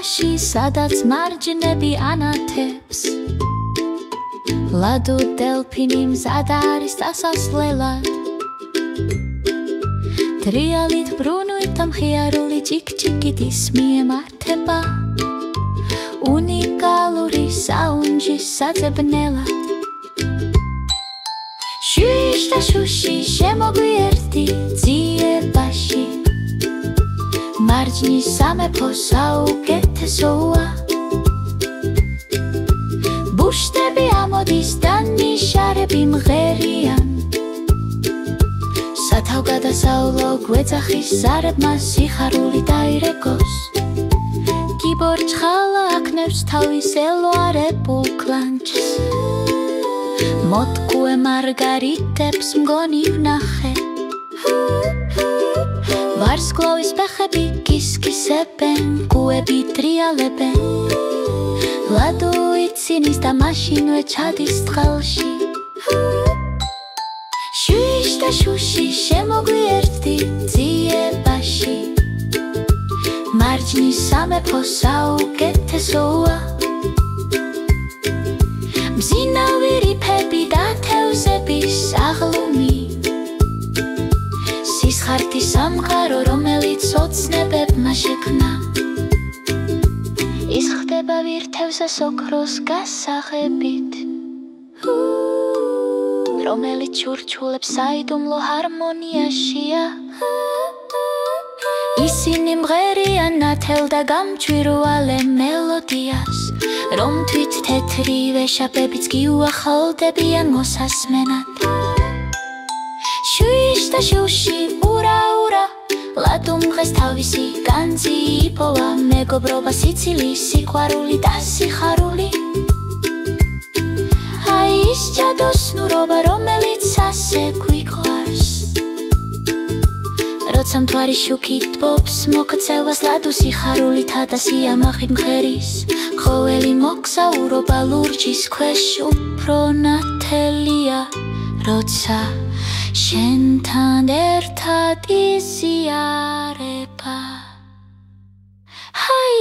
ოკეანეში, სადაც მარჯნები ანათებს ლადო დელფინი მზად არის დასასვლელად დრიალით ბრუნვით ამხიარული ჭიქჭიქით ის მიემართება უნიკალური საუნჯის საძებნელად შუშ და შუში შემოგვიერთდი ძიებაში მარჯნის სამეფო საუკეთესოა ბუშტები ამოდის და ნიშარები მღერიან სათავგადასავლო გვეძახის ზარებმა სიხარული დაირეკოს გიბორჩხალა აქნევს თავის ელოარებულ კლანჩს მოტკუე მარგარიტებს მგონი ვნახე ვარსკვლავის ფეხები კისკისებენ კუები ტრიალებენ ლადო ცინის და მაშინვე ჩადის წყალში შუშ და შუში შემოგვიერთდი ძიებაში მარჯნის სამეფო საუკეთესოა მზინავი რიფები და თევზების აღლუმი სისხარტის სამყარო რომელიც ოცნებებმა შექმნა ის ხდება ვირთევსას ოქროს გასაღებით რომელიც ჩურჩულებს საიდუმლო ჰარმონიაშია ისინი მღერიან ნათელ და გამჭვირვალე მელოდიას რომ თვით თეთრი ვეშაპებიც გიუახალდებიან მოსასმენად შუშ და შუში ურა ურა ლადომ დღეს თავისი განძი იპოვა მეგობრობა სიცილის სიყვარული და სიხარული აი ის ჯადოსნურობა რომელიც ასე გვიყვარს როცა მთვარი შუქით ტბობს მოგწევას ლადო სიხარულითა და სიამაყით მღერის ყოველი მოგზაურობა ლურჯის ქვეშ უფრო ნათელია როცა შენთან ერთად იზიარება ჰაი